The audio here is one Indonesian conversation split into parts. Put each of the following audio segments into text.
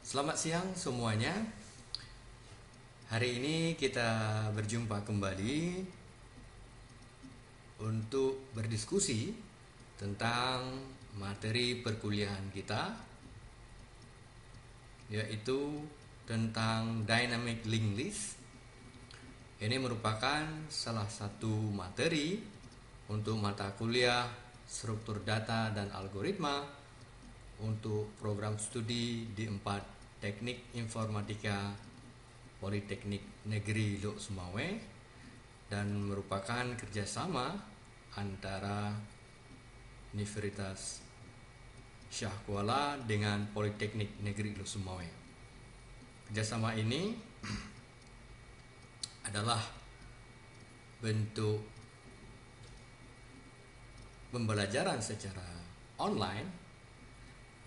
Selamat siang semuanya. Hari ini kita berjumpa kembali untuk berdiskusi tentang materi perkuliahan kita, yaitu tentang Dynamic Linked List. Ini merupakan salah satu materi untuk mata kuliah struktur data dan algoritma untuk program studi di 4 Teknik Informatika Politeknik Negeri Lok Sumawe, dan merupakan kerjasama antara Universitas Syah Kuala dengan Politeknik Negeri Lok Sumawe. Kerjasama ini adalah bentuk pembelajaran secara online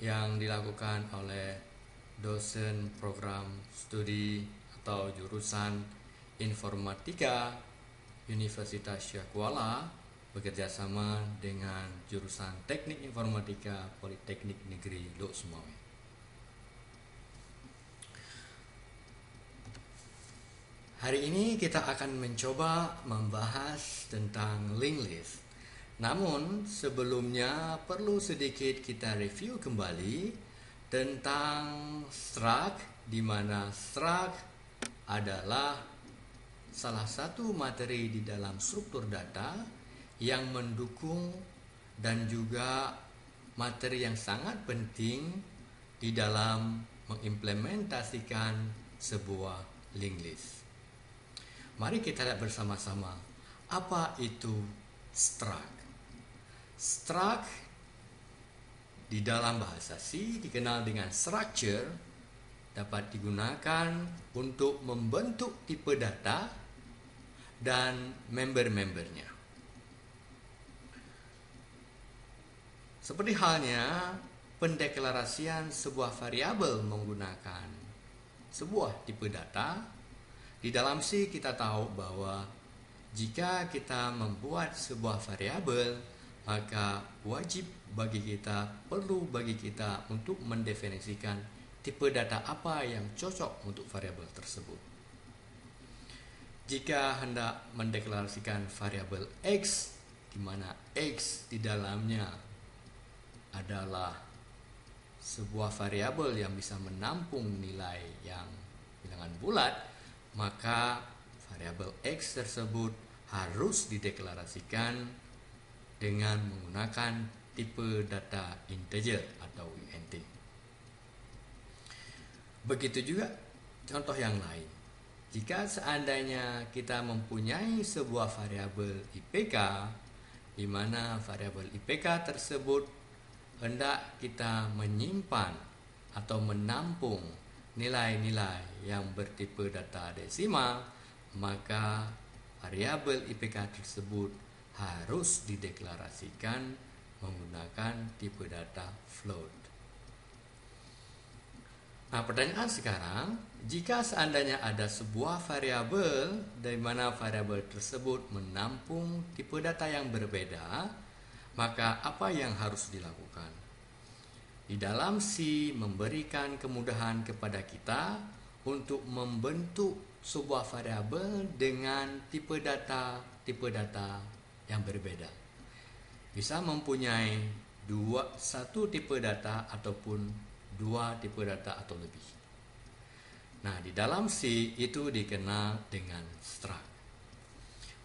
yang dilakukan oleh dosen program studi atau jurusan Informatika Universitas Syah Kuala bekerjasama dengan jurusan Teknik Informatika Politeknik Negeri Lok Sumawe. Hari ini kita akan mencoba membahas tentang linked list. Namun sebelumnya perlu sedikit kita review kembali tentang struct, di mana struct adalah salah satu materi di dalam struktur data yang mendukung dan juga materi yang sangat penting di dalam mengimplementasikan sebuah linked list. Mari kita lihat bersama-sama apa itu struct. Struct di dalam bahasa C dikenal dengan structure, dapat digunakan untuk membentuk tipe data dan member-membernya. Seperti halnya pendeklarasian sebuah variabel menggunakan sebuah tipe data, di dalam C kita tahu bahwa jika kita membuat sebuah variabel, maka perlu bagi kita untuk mendefinisikan tipe data apa yang cocok untuk variabel tersebut. Jika hendak mendeklarasikan variabel X, di mana X di dalamnya adalah sebuah variabel yang bisa menampung nilai yang bilangan bulat, maka variabel X tersebut harus dideklarasikan dengan menggunakan tipe data integer atau int. Begitu juga contoh yang lain. Jika seandainya kita mempunyai sebuah variabel IPK, di mana variabel IPK tersebut hendak kita menyimpan atau menampung nilai-nilai yang bertipe data desimal, maka variabel IPK tersebut harus dideklarasikan menggunakan tipe data float. Nah, pertanyaan sekarang, jika seandainya ada sebuah variabel dari mana variabel tersebut menampung tipe data yang berbeda, maka apa yang harus dilakukan? Di dalam C memberikan kemudahan kepada kita untuk membentuk sebuah variabel dengan tipe data yang berbeda. Bisa mempunyai satu tipe data ataupun dua tipe data atau lebih. Nah, di dalam C itu dikenal dengan struct.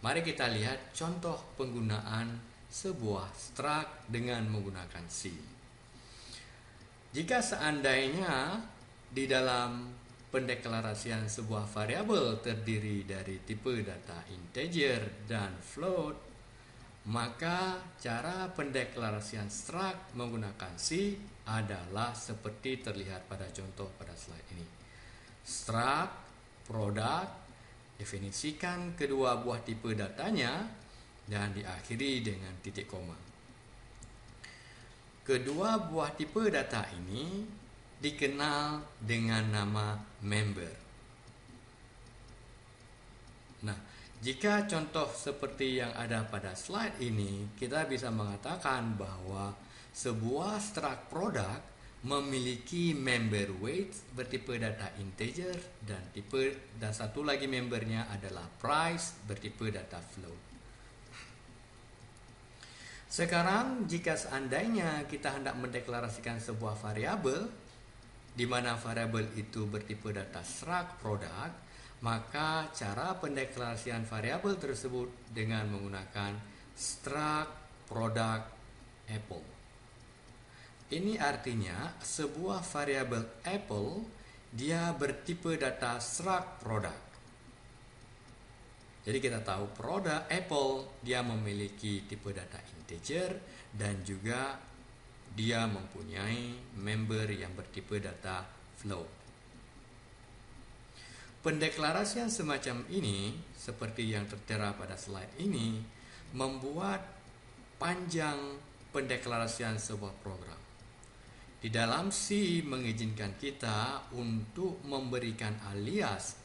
Mari kita lihat contoh penggunaan sebuah struct dengan menggunakan C. Jika seandainya di dalam pendeklarasian sebuah variabel terdiri dari tipe data integer dan float, maka cara pendeklarasian struct menggunakan C adalah seperti terlihat pada contoh pada slide ini. Struct product, definisikan kedua buah tipe datanya dan diakhiri dengan titik koma. Kedua buah tipe data ini dikenal dengan nama member. Nah, jika contoh seperti yang ada pada slide ini, kita bisa mengatakan bahwa sebuah struct product memiliki member weight bertipe data integer dan satu lagi membernya adalah price bertipe data float. Sekarang jika seandainya kita hendak mendeklarasikan sebuah variabel di mana variabel itu bertipe data struct product, maka cara pendeklarasian variabel tersebut dengan menggunakan struct product apple. Ini artinya sebuah variabel apple dia bertipe data struct product. Jadi kita tahu produk apple dia memiliki tipe data integer dan juga dia mempunyai member yang bertipe data float. Pendeklarasian semacam ini seperti yang tertera pada slide ini membuat panjang pendeklarasian sebuah program. Di dalam C mengizinkan kita untuk memberikan alias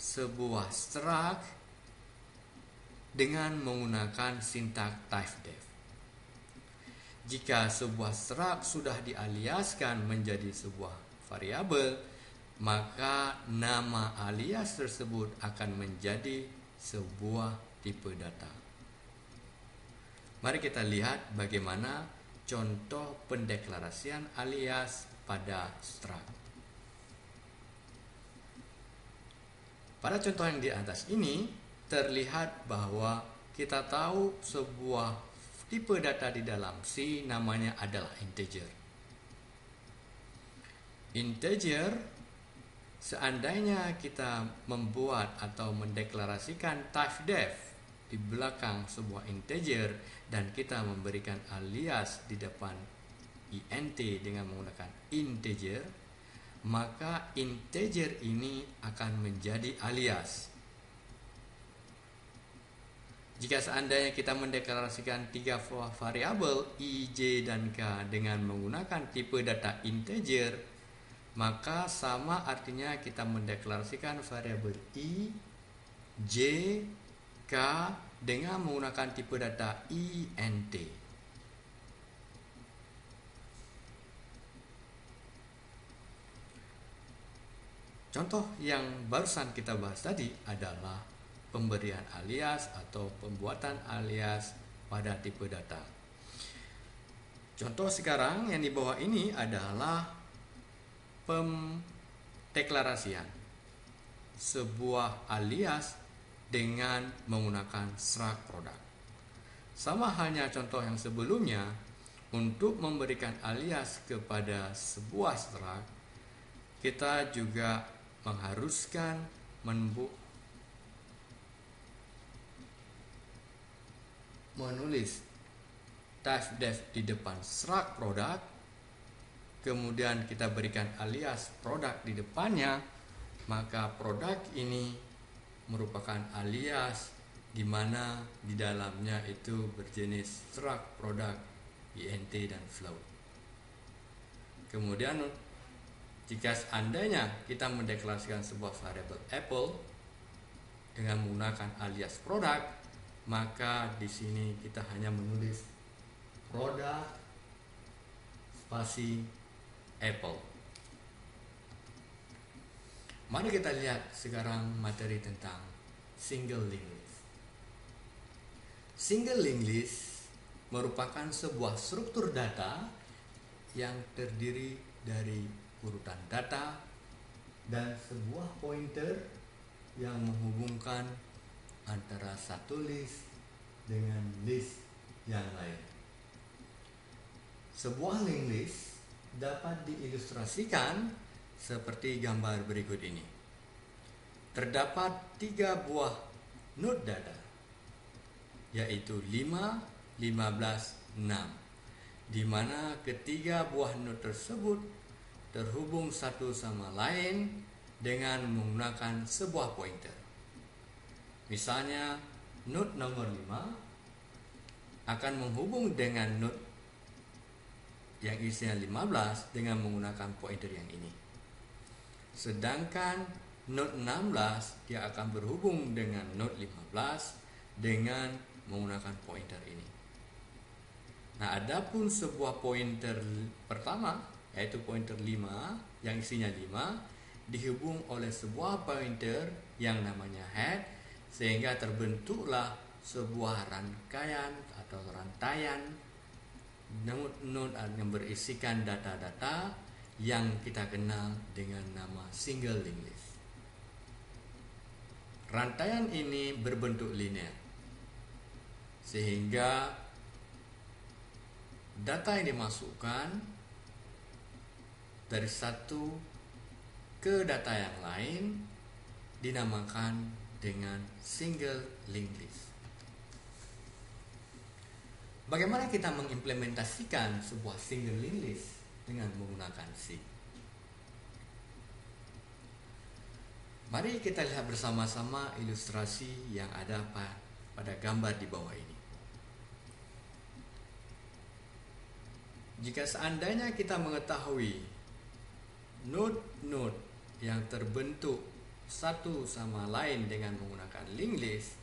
sebuah struct dengan menggunakan sintak typedef. Jika sebuah struct sudah dialiaskan menjadi sebuah variabel, maka nama alias tersebut akan menjadi sebuah tipe data. Mari kita lihat bagaimana contoh pendeklarasian alias pada struct. Pada contoh yang di atas ini terlihat bahwa kita tahu sebuah tipe data di dalam C namanya adalah integer. Integer, seandainya kita membuat atau mendeklarasikan typedef di belakang sebuah integer dan kita memberikan alias di depan int dengan menggunakan integer, maka integer ini akan menjadi alias. Jika seandainya kita mendeklarasikan 3 variabel i, j, dan k dengan menggunakan tipe data integer, maka sama artinya kita mendeklarasikan variabel i, j, k dengan menggunakan tipe data int. Contoh yang barusan kita bahas tadi adalah pemberian alias atau pembuatan alias pada tipe data. Contoh sekarang yang di bawah ini adalah pendeklarasian sebuah alias dengan menggunakan struct product. Sama halnya contoh yang sebelumnya, untuk memberikan alias kepada sebuah struct, kita juga mengharuskan menulis typedef di depan struct product, kemudian kita berikan alias product di depannya, maka produk ini merupakan alias di mana di dalamnya itu berjenis struct product, int dan float. Kemudian jika seandainya kita mendeklarasikan sebuah variabel apple dengan menggunakan alias product, maka di sini kita hanya menulis produk spasi apple. Mari kita lihat sekarang materi tentang single linked list. Single linked list merupakan sebuah struktur data yang terdiri dari urutan data dan sebuah pointer yang menghubungkan antara satu list dengan list yang lain. Sebuah linked list dapat diilustrasikan seperti gambar berikut ini. Terdapat 3 buah node data, yaitu 5, 15, 6, di mana ketiga buah node tersebut terhubung satu sama lain dengan menggunakan sebuah pointer. Misalnya, node nomor 5 akan menghubung dengan node yang isinya 15 dengan menggunakan pointer yang ini. Sedangkan node 16 dia akan berhubung dengan node 15 dengan menggunakan pointer ini. Nah, adapun sebuah pointer pertama yaitu pointer 5 yang isinya 5 dihubung oleh sebuah pointer yang namanya head, sehingga terbentuklah sebuah rangkaian atau rantaian node yang berisikan data-data yang kita kenal dengan nama single linked list. Rantaian ini berbentuk linear, sehingga data yang dimasukkan dari satu ke data yang lain dinamakan dengan single linked list. Bagaimana kita mengimplementasikan sebuah single linked list dengan menggunakan C? Mari kita lihat bersama-sama ilustrasi yang ada pada gambar di bawah ini. Jika seandainya kita mengetahui node-node yang terbentuk satu sama lain dengan menggunakan linked list,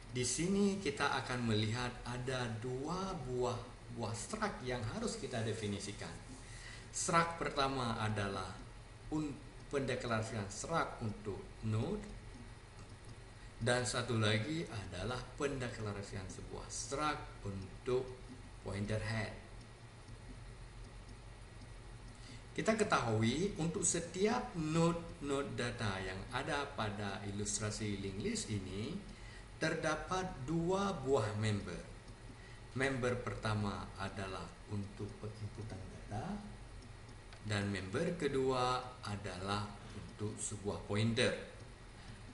di sini kita akan melihat ada dua buah struct yang harus kita definisikan. Struct pertama adalah pendeklarasian struct untuk node, dan satu lagi adalah pendeklarasian sebuah struct untuk pointer head. Kita ketahui untuk setiap node data yang ada pada ilustrasi linked list ini terdapat dua buah member. Member pertama adalah untuk penginputan data, dan member kedua adalah untuk sebuah pointer,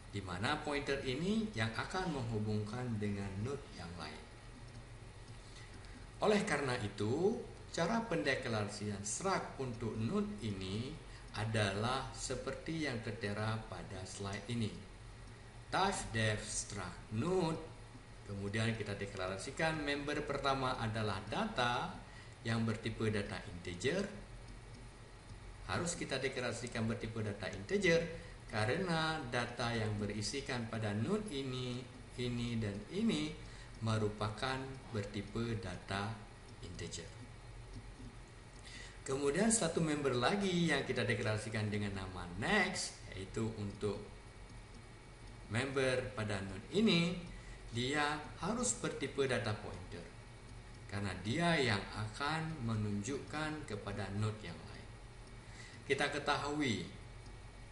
di mana pointer ini yang akan menghubungkan dengan node yang lain. Oleh karena itu, cara pendeklarasian struct untuk node ini adalah seperti yang tertera pada slide ini. Type def struct node, kemudian kita deklarasikan member pertama adalah data yang bertipe data integer. Harus kita deklarasikan bertipe data integer karena data yang berisikan pada node ini, dan ini merupakan bertipe data integer. Kemudian satu member lagi yang kita deklarasikan dengan nama next, yaitu untuk member pada node ini, dia harus bertipe data pointer karena dia yang akan menunjukkan kepada node yang lain. Kita ketahui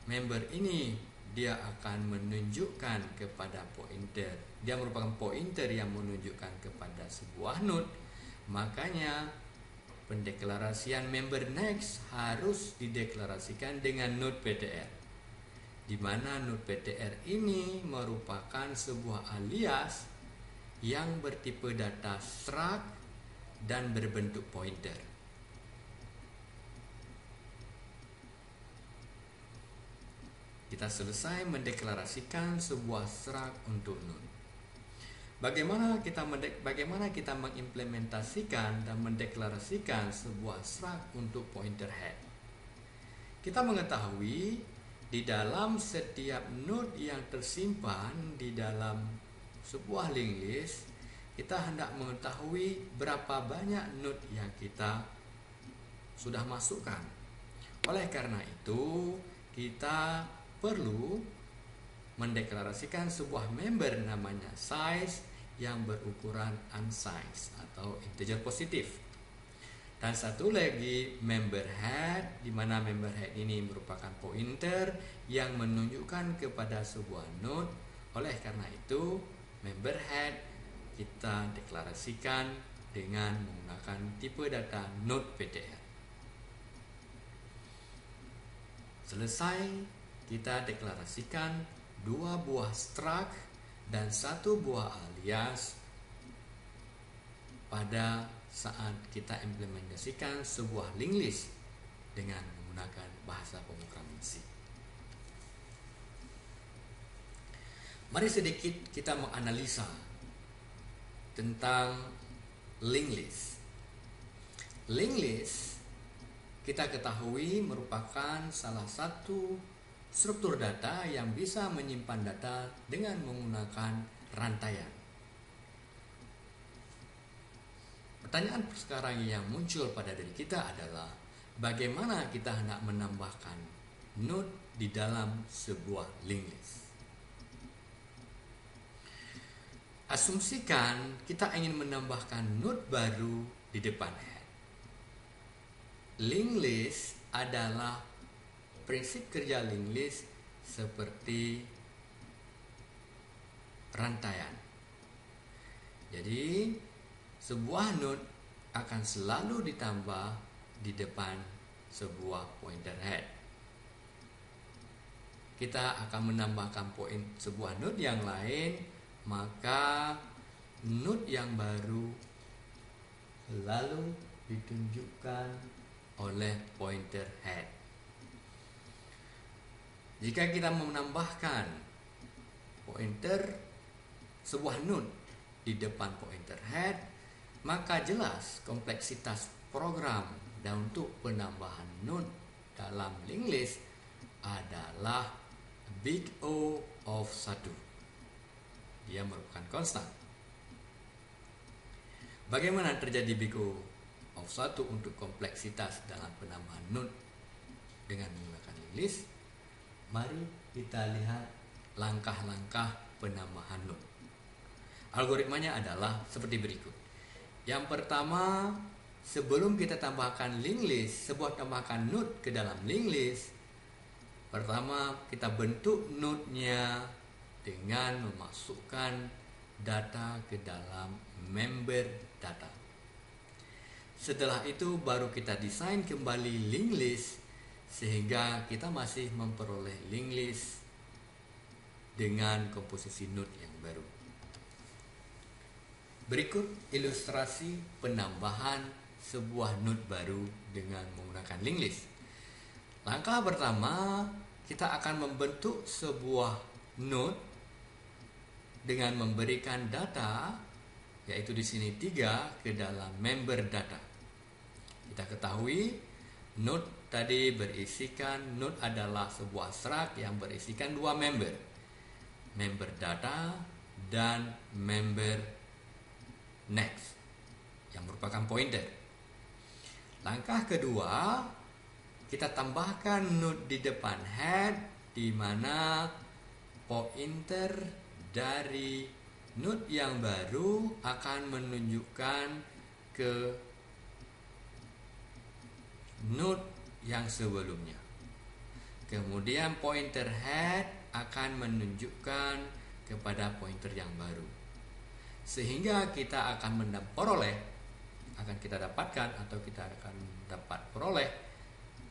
member ini dia akan menunjukkan kepada pointer, dia merupakan pointer yang menunjukkan kepada sebuah node. Makanya pendeklarasian member next harus dideklarasikan dengan node PTR, di mana node PTR ini merupakan sebuah alias yang bertipe data struct dan berbentuk pointer. Kita selesai mendeklarasikan sebuah struct untuk node. Bagaimana kita mengimplementasikan dan mendeklarasikan sebuah struct untuk pointer head? Kita mengetahui di dalam setiap node yang tersimpan di dalam sebuah linked list, kita hendak mengetahui berapa banyak node yang kita sudah masukkan. Oleh karena itu, kita perlu mendeklarasikan sebuah member namanya size yang berukuran unsize atau integer positif. Dan satu lagi member head, di mana member head ini merupakan pointer yang menunjukkan kepada sebuah node. Oleh karena itu, member head kita deklarasikan dengan menggunakan tipe data node PTR. Selesai, kita deklarasikan dua buah struct dan satu buah alias pada saat kita implementasikan sebuah linked list dengan menggunakan bahasa pemrograman C. Mari sedikit kita menganalisa tentang linked list. Linked list kita ketahui merupakan salah satu struktur data yang bisa menyimpan data dengan menggunakan rantaian. Pertanyaan sekarang yang muncul pada diri kita adalah bagaimana kita hendak menambahkan node di dalam sebuah linked list. Asumsikan kita ingin menambahkan node baru di depan head. Linked list adalah prinsip kerja linked list seperti rantaian. Jadi, sebuah node akan selalu ditambah di depan sebuah pointer head. Kita akan menambahkan sebuah node yang lain, maka node yang baru selalu ditunjukkan oleh pointer head. Jika kita menambahkan sebuah node di depan pointer head, maka jelas kompleksitas program dan untuk penambahan node dalam linked list adalah big O of 1. Dia merupakan konstan. Bagaimana terjadi big O of 1 untuk kompleksitas dalam penambahan node dengan menggunakan linked list? Mari kita lihat langkah-langkah penambahan node. Algoritmanya adalah seperti berikut. Yang pertama, sebelum kita tambahkan linked list, tambahkan node ke dalam linked list, pertama kita bentuk node-nya dengan memasukkan data ke dalam member data. Setelah itu baru kita desain kembali linked list sehingga kita masih memperoleh linked list dengan komposisi node yang baru. Berikut ilustrasi penambahan sebuah node baru dengan menggunakan linked list. Langkah pertama, kita akan membentuk sebuah node dengan memberikan data, yaitu di sini 3 ke dalam member data. Kita ketahui node tadi node adalah sebuah struct yang berisikan 2 member. Member data dan member next yang merupakan pointer. Langkah kedua, kita tambahkan node di depan head di mana pointer dari node yang baru akan menunjukkan ke node yang sebelumnya. Kemudian pointer head akan menunjukkan kepada pointer yang baru. Sehingga kita akan kita akan dapat peroleh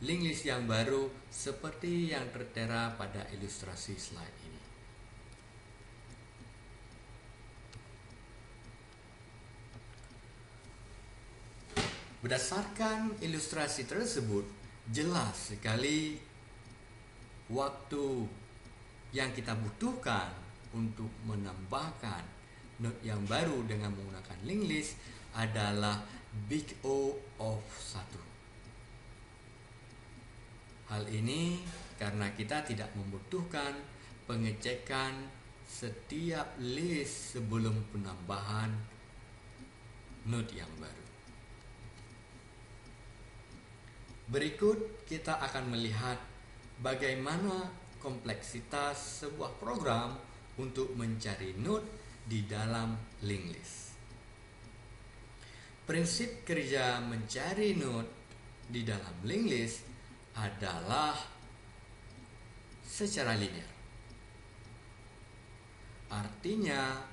linked list yang baru seperti yang tertera pada ilustrasi slide ini. Berdasarkan ilustrasi tersebut, jelas sekali waktu yang kita butuhkan untuk menambahkan node yang baru dengan menggunakan linked list adalah big O of 1. Hal ini karena kita tidak membutuhkan pengecekan setiap list sebelum penambahan node yang baru. Berikut kita akan melihat bagaimana kompleksitas sebuah program untuk mencari node di dalam linked list. Prinsip kerja mencari node di dalam linked list adalah secara linear. Artinya,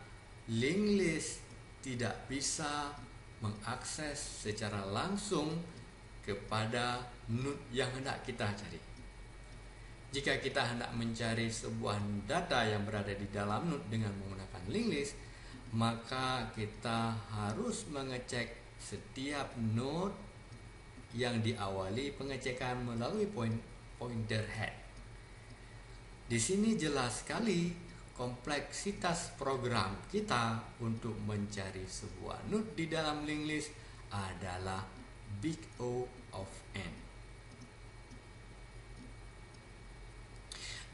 linked list tidak bisa mengakses secara langsung kepada node yang hendak kita cari. Jika kita hendak mencari sebuah data yang berada di dalam node dengan menggunakan linked list, maka kita harus mengecek setiap node yang diawali pengecekan melalui pointer head. Di sini jelas sekali kompleksitas program kita untuk mencari sebuah node di dalam linked list adalah big O of n.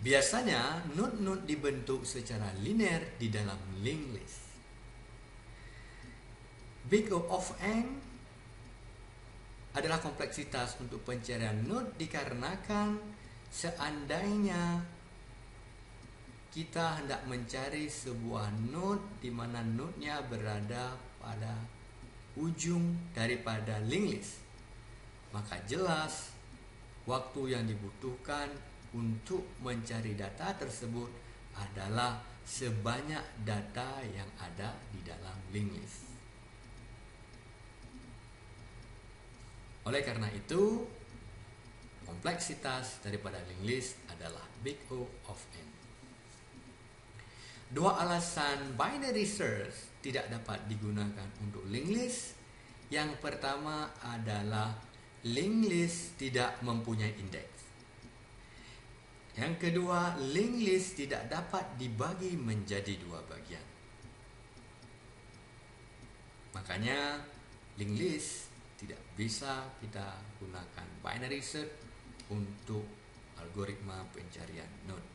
Biasanya node-node dibentuk secara linear di dalam linked list. Big O of n adalah kompleksitas untuk pencarian node dikarenakan seandainya kita hendak mencari sebuah node di mana node-nya berada pada ujung daripada linked list, maka jelas waktu yang dibutuhkan untuk mencari data tersebut adalah sebanyak data yang ada di dalam linked list. Oleh karena itu, kompleksitas daripada linked list adalah big O of n. Dua alasan binary search tidak dapat digunakan untuk linked list. Yang pertama adalah linked list tidak mempunyai indeks. Yang kedua, linked list tidak dapat dibagi menjadi dua bagian. Makanya linked list tidak bisa kita gunakan binary search untuk algoritma pencarian node.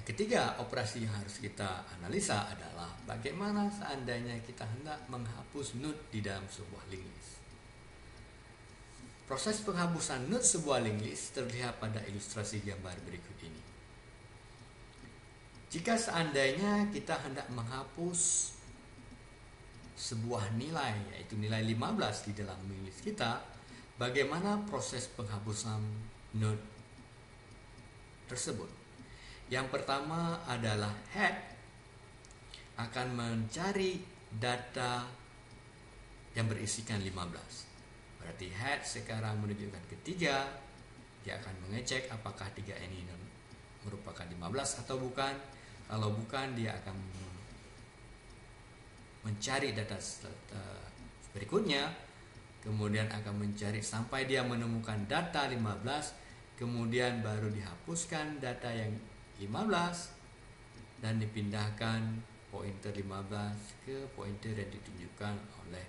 Yang ketiga, operasi yang harus kita analisa adalah bagaimana seandainya kita hendak menghapus node di dalam sebuah linked list. Proses penghapusan node sebuah linked list terlihat pada ilustrasi gambar berikut ini. Jika seandainya kita hendak menghapus sebuah nilai, yaitu nilai 15 di dalam linked list kita, bagaimana proses penghapusan node tersebut? Yang pertama adalah head akan mencari data yang berisikan 15. Berarti head sekarang menunjukkan ketiga, dia akan mengecek apakah 3 ini merupakan 15 atau bukan. Kalau bukan, dia akan mencari data berikutnya, kemudian akan mencari sampai dia menemukan data 15, kemudian baru dihapuskan data yang 15 dan dipindahkan pointer 15 ke pointer yang ditunjukkan oleh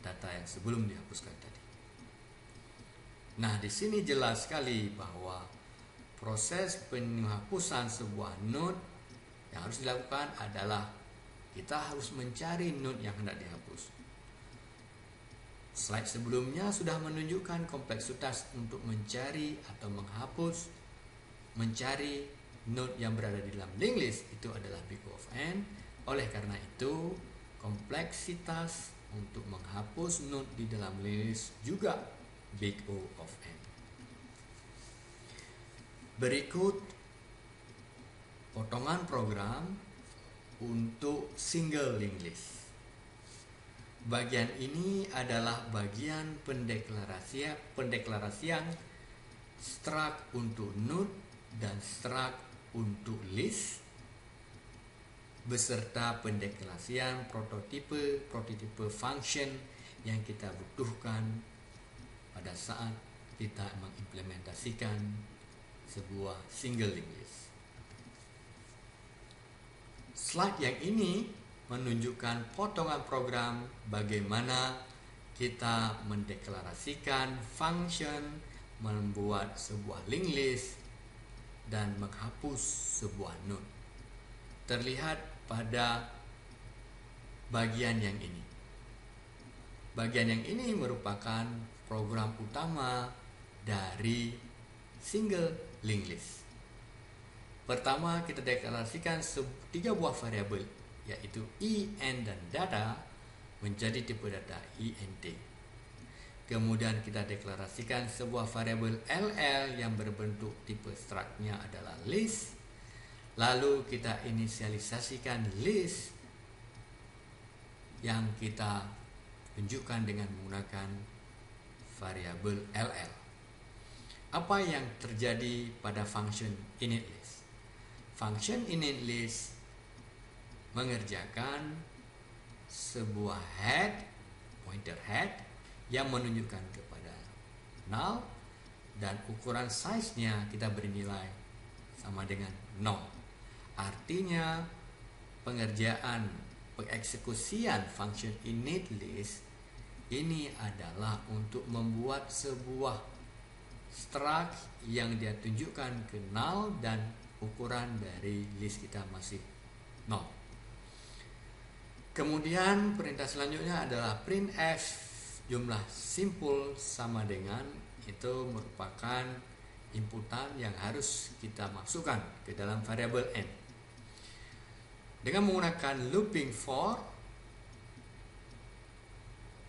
data yang sebelum dihapuskan tadi. Nah, di sini jelas sekali bahwa proses penghapusan sebuah node yang harus dilakukan adalah kita harus mencari node yang hendak dihapus. Slide sebelumnya sudah menunjukkan kompleksitas untuk mencari atau menghapus, mencari node yang berada di dalam linked list itu adalah big O of n. Oleh karena itu, kompleksitas untuk menghapus node di dalam list juga big O of n. Berikut potongan program untuk single linked list. Bagian ini adalah bagian pendeklarasian struct untuk node dan struct untuk list beserta pendeklarasian prototipe function yang kita butuhkan pada saat kita mengimplementasikan sebuah single linked list. Slide yang ini menunjukkan potongan program bagaimana kita mendeklarasikan function, membuat sebuah linked list, dan menghapus sebuah node. Terlihat pada bagian yang ini. Bagian yang ini merupakan program utama dari single linked list. Pertama, kita deklarasikan 3 buah variabel, yaitu i, n, dan data menjadi tipe data int. Kemudian kita deklarasikan sebuah variabel ll yang berbentuk tipe struct-nya adalah list. Lalu kita inisialisasikan list yang kita tunjukkan dengan menggunakan variabel ll. Apa yang terjadi pada function init list? Function init list mengerjakan sebuah head, pointer head yang menunjukkan kepada null, dan ukuran size-nya kita beri nilai sama dengan 0. Artinya pengeksekusian function init list ini adalah untuk membuat sebuah struct yang dia tunjukkan ke null dan ukuran dari list kita masih 0. Kemudian perintah selanjutnya adalah printf jumlah simpul sama dengan, itu merupakan inputan yang harus kita masukkan ke dalam variabel n. Dengan menggunakan looping for,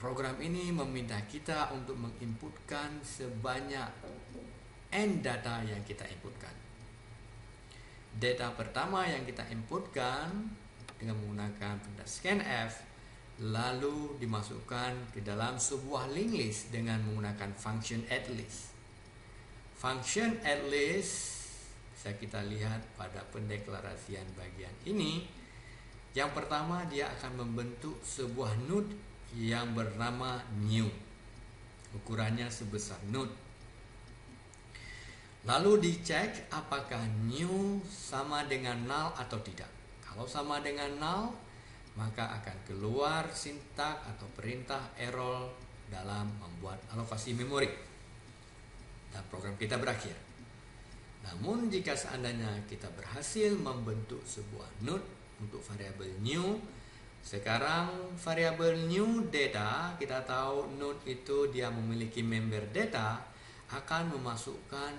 program ini meminta kita untuk menginputkan sebanyak n data yang kita inputkan. Data pertama yang kita inputkan dengan menggunakan perintah scanf lalu dimasukkan ke dalam sebuah linked list dengan menggunakan function addList. Function addList bisa kita lihat pada pendeklarasian bagian ini. Yang pertama, dia akan membentuk sebuah node yang bernama new. Ukurannya sebesar node. Lalu dicek apakah new sama dengan null atau tidak. Kalau sama dengan null, maka akan keluar sintak atau perintah error dalam membuat alokasi memori. Dan program kita berakhir. Namun jika seandainya kita berhasil membentuk sebuah node untuk variabel new, sekarang variabel new data, kita tahu node itu dia memiliki member data, akan memasukkan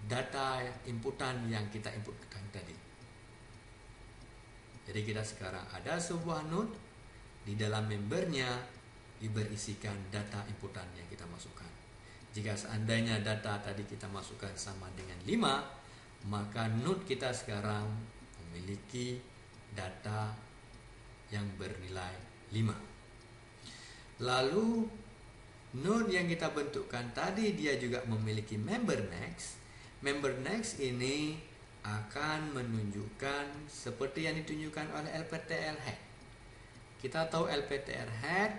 data inputan yang kita inputkan tadi. Jadi kita sekarang ada sebuah node, di dalam membernya diberisikan data inputan yang kita masukkan. Jika seandainya data tadi kita masukkan sama dengan 5, maka node kita sekarang memiliki data yang bernilai 5. Lalu node yang kita bentukkan tadi dia juga memiliki member next. Member next ini akan menunjukkan seperti yang ditunjukkan oleh LPTR head. Kita tahu LPTR head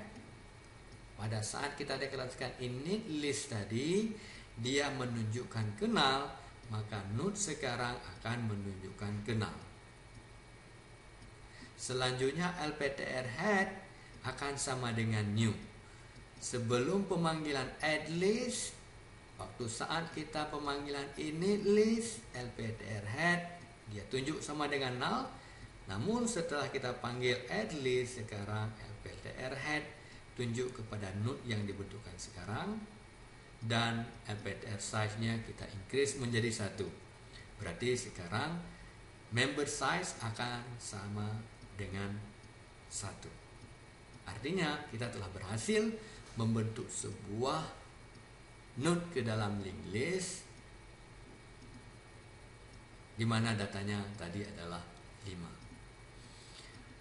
pada saat kita deklarasikan init list tadi, dia menunjukkan kenal, maka node sekarang akan menunjukkan kenal. Selanjutnya LPTR head akan sama dengan new. Sebelum pemanggilan add list, waktu saat kita pemanggilan init list, LPTR head dia tunjuk sama dengan null. Namun setelah kita panggil add list, sekarang LPTR head tunjuk kepada node yang dibentukkan sekarang, dan LPTR size-nya kita increase menjadi 1. Berarti sekarang member size akan sama dengan 1. Artinya kita telah berhasil membentuk sebuah node ke dalam linked list di mana datanya tadi adalah 5.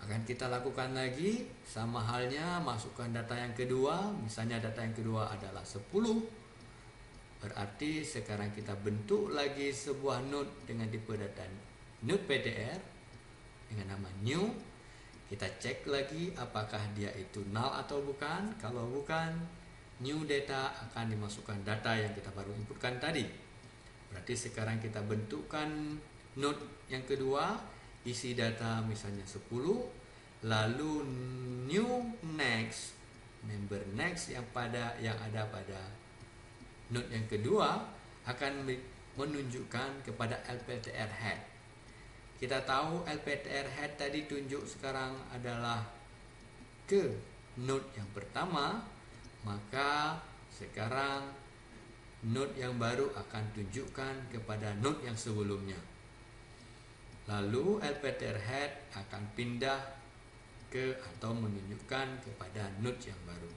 Akan kita lakukan lagi sama halnya, masukkan data yang kedua. Misalnya data yang kedua adalah 10. Berarti sekarang kita bentuk lagi sebuah node dengan tipe data node PTR dengan nama new. Kita cek lagi apakah dia itu null atau bukan. Kalau bukan, new data akan dimasukkan data yang kita baru inputkan tadi. Berarti sekarang kita bentukkan node yang kedua, isi data misalnya 10, lalu new next, member next yang ada pada node yang kedua akan menunjukkan kepada LPTR head. Kita tahu LPTR head tadi tunjuk sekarang adalah ke node yang pertama, maka sekarang node yang baru akan tunjukkan kepada node yang sebelumnya. Lalu LPTR head akan pindah ke atau menunjukkan kepada node yang baru.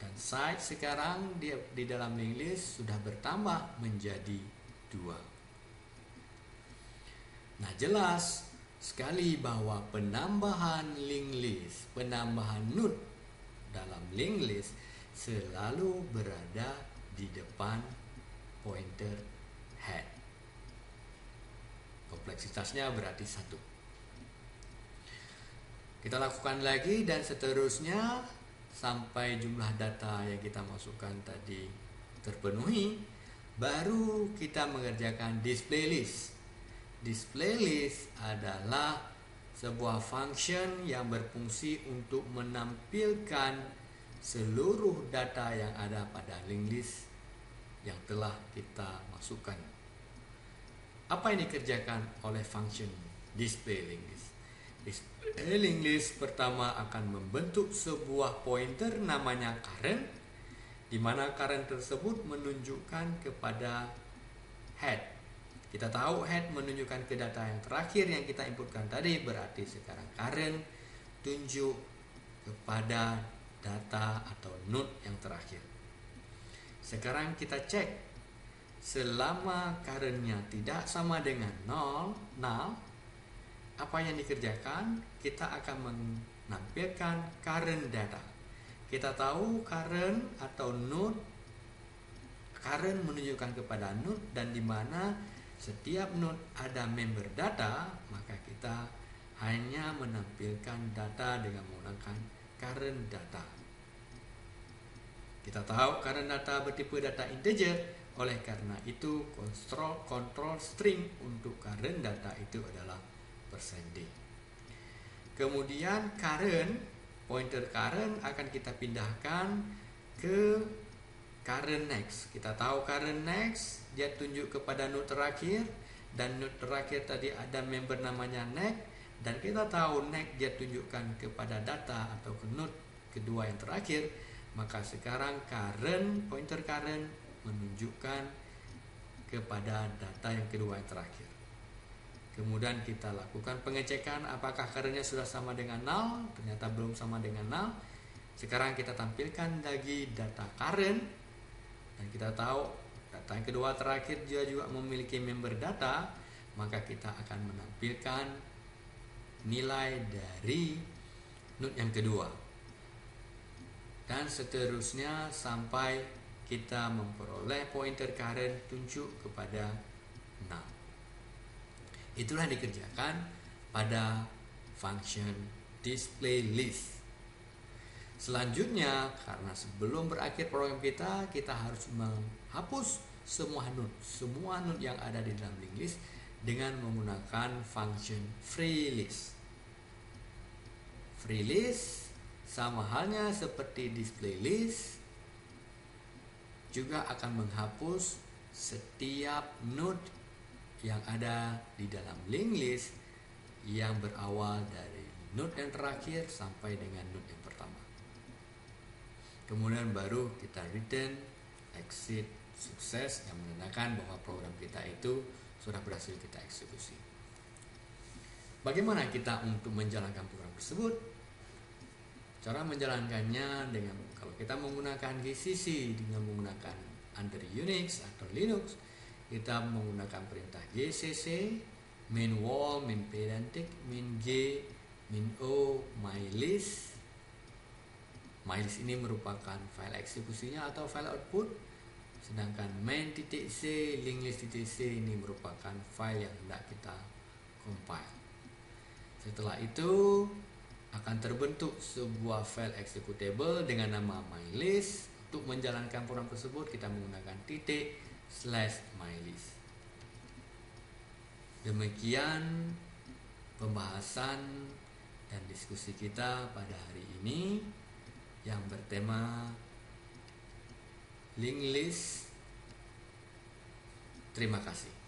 Dan size sekarang di dalam linked list sudah bertambah menjadi 2. Nah, jelas sekali bahwa penambahan linked list, penambahan node dalam linked list selalu berada di depan pointer head. Kompleksitasnya berarti 1. Kita lakukan lagi dan seterusnya sampai jumlah data yang kita masukkan tadi terpenuhi, baru kita mengerjakan display list. Display list adalah sebuah function yang berfungsi untuk menampilkan seluruh data yang ada pada linked list yang telah kita masukkan. Apa yang dikerjakan oleh function display linked list? Display linked list pertama akan membentuk sebuah pointer namanya current, di mana current tersebut menunjukkan kepada head. Kita tahu head menunjukkan ke data yang terakhir yang kita inputkan tadi, berarti sekarang current tunjuk kepada data atau node yang terakhir. Sekarang kita cek, selama currentnya tidak sama dengan null, apa yang dikerjakan? Kita akan menampilkan current data. Kita tahu current atau node, current menunjukkan kepada node, dan di mana setiap node ada member data, maka kita hanya menampilkan data dengan menggunakan current data. Kita tahu current data bertipe data integer, oleh karena itu control string untuk current data itu adalah %d. Kemudian pointer current akan kita pindahkan ke current next. Kita tahu current next dia tunjuk kepada node terakhir, dan node terakhir tadi ada member namanya next, dan kita tahu next dia tunjukkan kepada data atau ke node kedua yang terakhir, maka sekarang pointer current menunjukkan kepada data yang kedua yang terakhir. Kemudian kita lakukan pengecekan apakah currentnya sudah sama dengan null. Ternyata belum sama dengan null. Sekarang kita tampilkan lagi data current, dan kita tahu data yang kedua terakhir dia juga memiliki member data, maka kita akan menampilkan nilai dari node yang kedua, dan seterusnya sampai kita memperoleh pointer current tunjuk kepada null. Itulah yang dikerjakan pada function display list. Selanjutnya, karena sebelum berakhir program kita harus menghapus semua node yang ada di dalam linked list dengan menggunakan function free list. Free list sama halnya seperti display list, juga akan menghapus setiap node yang ada di dalam linked list yang berawal dari node yang terakhir sampai dengan node yang pertama. Kemudian baru kita return exit sukses, yang menandakan bahwa program kita itu sudah berhasil kita eksekusi. Bagaimana kita untuk menjalankan program tersebut? Cara menjalankannya dengan, kalau kita menggunakan GCC dengan menggunakan under Unix atau Linux, kita menggunakan perintah gcc min wall min pedantic min g min o mylist. Mylist ini merupakan file eksekusinya atau file output, sedangkan main.c linklist.c ini merupakan file yang hendak kita compile. Setelah itu akan terbentuk sebuah file executable dengan nama mylist. Untuk menjalankan program tersebut kita menggunakan /mylist. Demikian pembahasan dan diskusi kita pada hari ini yang bertema linked list. Terima kasih.